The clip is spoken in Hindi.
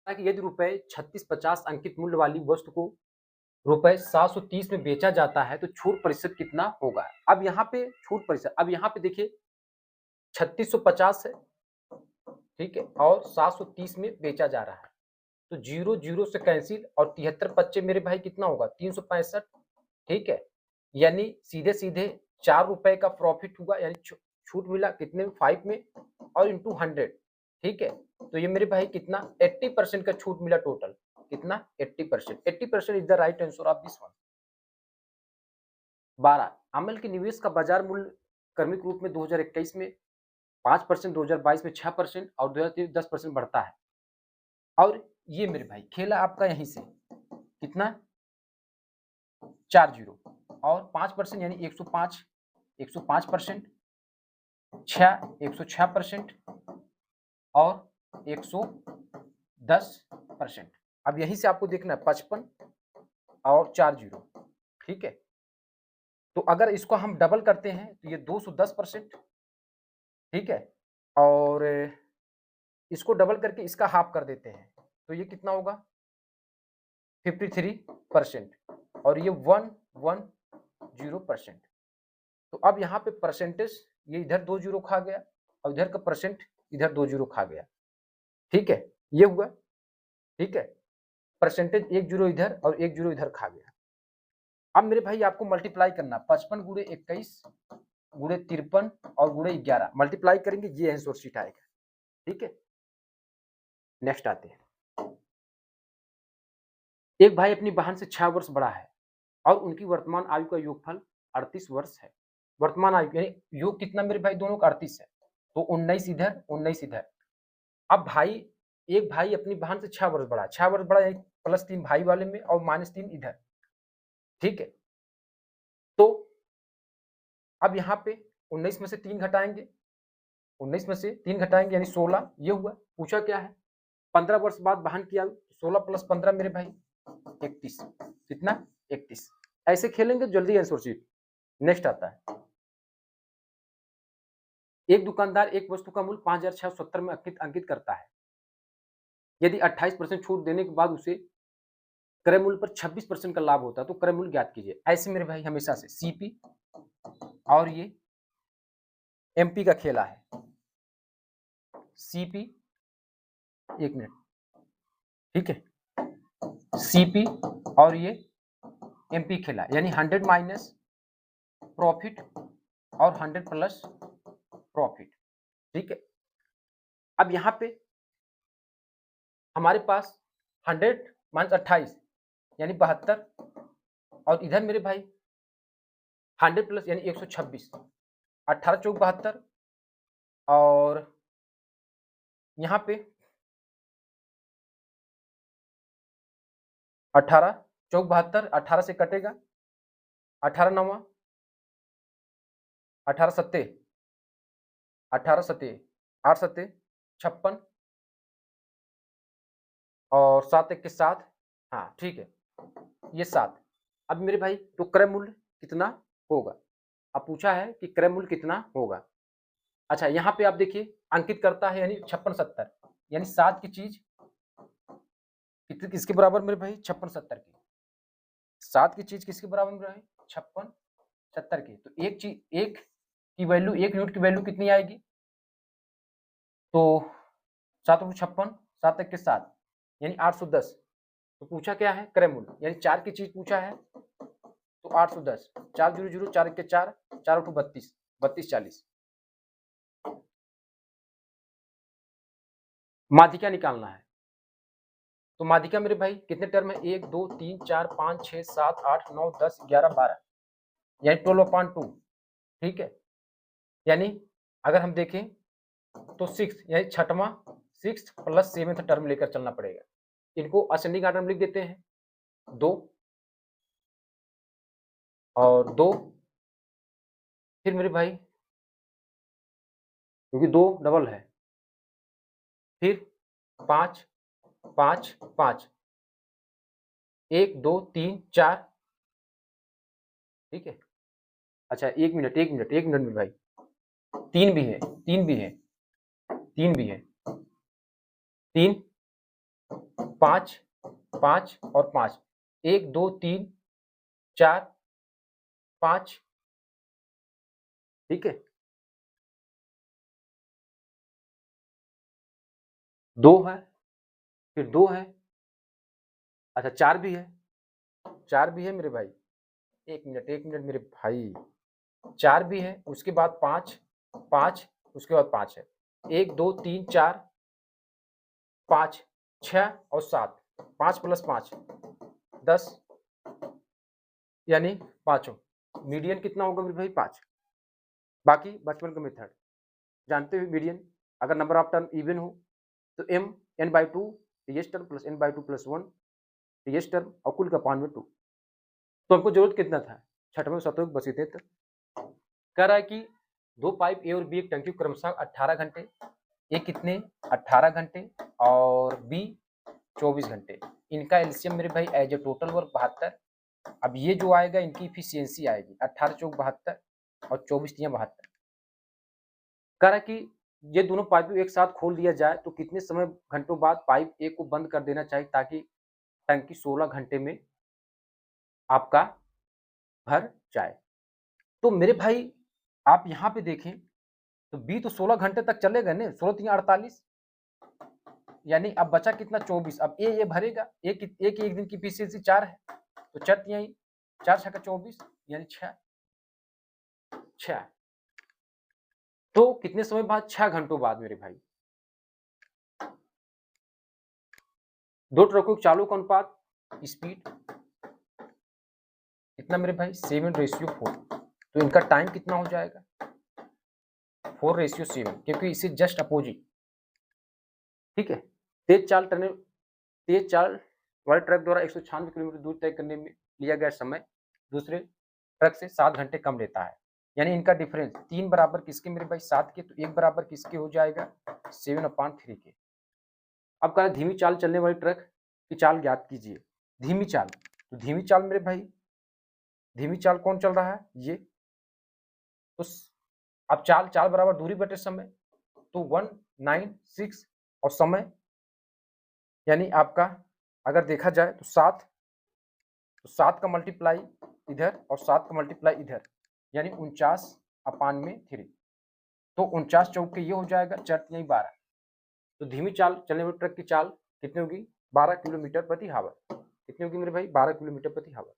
कि यदि रुपए 3650 अंकित मूल्य वाली वस्तु को रुपए 730 में बेचा जाता है तो छूट प्रतिशत कितना होगा। अब यहाँ पे छूट प्रतिशत, अब यहाँ पे देखिए 3650 है, ठीक है, और 730 में बेचा जा रहा है, तो 0 से कैंसिल और 73 पच्चे मेरे भाई कितना होगा 365, ठीक है, यानी सीधे सीधे 4 रुपए का प्रॉफिट हुआ, यानी छूट मिला कितने में 5 में और इंटू 100, ठीक है, तो ये मेरे भाई कितना 80% का छूट मिला टोटल, कितना 80% is the right answer of this one. 12 अमल के निवेश का बाजार मूल्य क्रमिक रूप में 2021 में 5%, 2022 में 6% और 2023 10% बढ़ता है। और ये मेरे भाई खेला आपका यहीं से कितना 4 जीरो और 5% यानी 105, 105%, 106% और 110%। अब यहीं से आपको देखना है 55 और 4 जीरो, ठीक है, तो अगर इसको हम डबल करते हैं तो ये 210%, ठीक है, और इसको डबल करके इसका हाफ कर देते हैं तो ये कितना होगा 53% और ये 110%। तो अब यहाँ पे परसेंटेज ये इधर 2 जीरो खा गया और इधर का परसेंट इधर 2 जीरो खा गया, ठीक है, ये हुआ, ठीक है, परसेंटेज 1 जीरो इधर और 1 जीरो इधर खा गया। अब मेरे भाई आपको मल्टीप्लाई करना 55 गुणे 21 गुणे 53 और गुणे 11 मल्टीप्लाई करेंगे, ये आंसर शीट आएगा, ठीक है। नेक्स्ट आते हैं, एक भाई अपनी बहन से 6 वर्ष बड़ा है और उनकी वर्तमान आयु का योगफल 38 वर्ष है। वर्तमान आयु यानी योग कितना मेरे भाई दोनों का 38 है, तो 19 इधर 19 इधर। अब भाई एक भाई अपनी बहन से 6 वर्ष बड़ा, 6 वर्ष बड़ा यानी +3 भाई वाले में और -3 इधर, ठीक है, तो अब यहाँ पे 19 में से 3 घटाएंगे, 19 में से 3 घटाएंगे यानी 16, ये हुआ। पूछा क्या है 15 वर्ष बाद बहन की आयु, 16 + 15 मेरे भाई 31, कितना 31। ऐसे खेलेंगे जल्दी आंसर शीट। नेक्स्ट आता है, एक दुकानदार एक वस्तु का मूल्य 5670 में अंकित करता है। यदि 28% छूट देने के बाद उसे क्रय मूल्य पर 26% का लाभ होता है तो क्रय मूल्य ज्ञात कीजिए। ऐसे मेरे भाई हमेशा से सीपी और ये एमपी का खेला है, सीपी, एक मिनट, ठीक है, सीपी और ये एमपी खेला, यानी 100 माइनस प्रॉफिट और 100 प्लस प्रॉफिट, ठीक है। अब यहां पे हमारे पास 100 माइनस 28 यानी 72 और इधर मेरे भाई 100 प्लस यानी 126, 18 चौक 72 और यहाँ पे 18 चौक 72, 18 से कटेगा 18 नवा 18 सत्ते 18 सत्ते 8 सत्ते 56 और 7 1 के 7, हाँ ठीक है, ये 7। अब मेरे भाई तो क्रय मूल्य कितना होगा, अब पूछा है कि क्रय मूल्य कितना होगा। अच्छा यहाँ पे आप देखिए अंकित करता है यानी 56 70 यानी 7 की चीज किसके बराबर मेरे भाई 56 70 की, 7 की चीज किसके बराबर मेरे भाई 56 70 की। तो एक चीज एक की वैल्यू, एक यूनिट की वैल्यू कितनी आएगी, तो 7 × 56 7 1 के 7 यानी 810। तो पूछा क्या है क्रय मूल्य, यानी 4 की चीज पूछा है तो 810, 4 0 0 4 1 के 4 4 8 32 32 40। माध्यिका निकालना है, तो माध्यिका मेरे भाई कितने टर्म है 1 2 3 4 5 6 7 8 9 10 11 12 यानी 12/2, ठीक है, यानी अगर हम देखें तो 6 यानी छठवां 6 + 7th टर्म लेकर चलना पड़ेगा। इनको असेंडिंग ऑर्डर में लिख देते हैं 2 और 2, फिर मेरे भाई क्योंकि 2 डबल है, फिर 5 5 5 1 2 3 4, ठीक है। अच्छा 1 मिनट 1 मिनट 1 मिनट मेरे भाई 3 भी है 3 भी है 3 भी है 3 5 5 और 5, 1 2 3 4 5, ठीक है, 2 है, फिर 2 है, अच्छा 4 भी है, 4 भी है मेरे भाई, 1 मिनट मेरे भाई, 4 भी है, उसके बाद 5 5, उसके बाद 5 है, 1 2 3 4 5 6 और 7, 5 + 5 10, यानी पाँचों, मीडियन कितना होगा मेरे भाई 5। बाकी बचपन का मेथड जानते हो, मीडियन अगर नंबर ऑफ टर्म इवन हो तो m n/2 टीएस टर्म प्लस n/2 + 1 टीएस टर्म और कुल का पान में 2। तो हमको जरूरत कितना था, छठवें शतक बसीते तक। कह रहा है कि 2 पाइप ए और बी एक टंकी क्रमशः 18 घंटे, ए कितने 18 घंटे और बी 24 घंटे, इनका एलसीएम मेरे भाई एज ए टोटल वर्क 72। अब ये जो आएगा इनकी इफिशियंसी आएगी 18 चौक 72 और 24 तियां 72। कह रहा है कि ये दोनों पाइप एक साथ खोल दिया जाए तो कितने समय घंटों बाद पाइप ए को बंद कर देना चाहिए ताकि टंकी 16 घंटे में आपका भर जाए। तो मेरे भाई आप यहाँ पे देखें तो बी तो 16 घंटे तक चलेगा ना, 16 तियां 48, यानी अब बचा कितना 24। अब ए ये भरेगा, एक दिन की इफिशियंसी 4 है तो 4 तिहाई 4 6 का 24 यानी 6 तो कितने समय बाद 6 घंटों बाद मेरे भाई। दो ट्रकों के चालू का अनुपात स्पीड कितना मेरे भाई 7:4, तो इनका टाइम कितना हो जाएगा 4:7, क्योंकि इसे जस्ट अपोजिट, ठीक है। तेज चाल वाले ट्रक द्वारा 196 किलोमीटर दूर तय करने में लिया गया समय दूसरे ट्रक से 7 घंटे कम लेता है, यानी इनका डिफरेंस 3 बराबर किसके मेरे भाई 7 के, तो 1 बराबर किसके हो जाएगा 7/3 के। अब कहा धीमी चाल चलने वाले ट्रक की चाल ज्ञात कीजिए। धीमी चाल, तो धीमी चाल मेरे भाई, धीमी चाल कौन चल रहा है ये, तो अब चाल बराबर दूरी बटे समय, तो 196 और समय यानी आपका अगर देखा जाए तो 7 का मल्टीप्लाई इधर और 7 का मल्टीप्लाई इधर, यानी 49/3, तो 49 चौक के ये हो जाएगा 4 यही 12। तो धीमी चाल चलने वाले ट्रक की चाल कितनी होगी 12 किलोमीटर प्रति हावर, कितनी होगी मेरे भाई 12 किलोमीटर प्रति हावर।